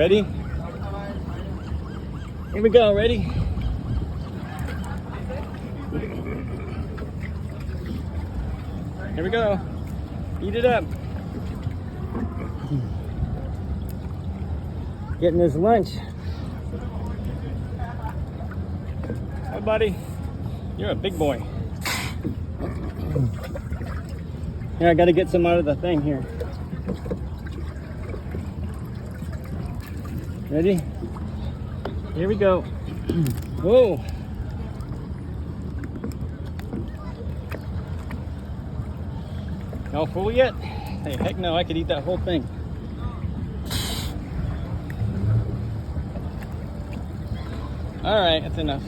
Ready? Here we go, ready? Here we go. Eat it up. Getting his lunch. Hi, buddy. You're a big boy. Here, I gotta get some out of the thing here. Ready? Here we go. Whoa. Y'all full yet? Hey, heck no, I could eat that whole thing. All right, that's enough.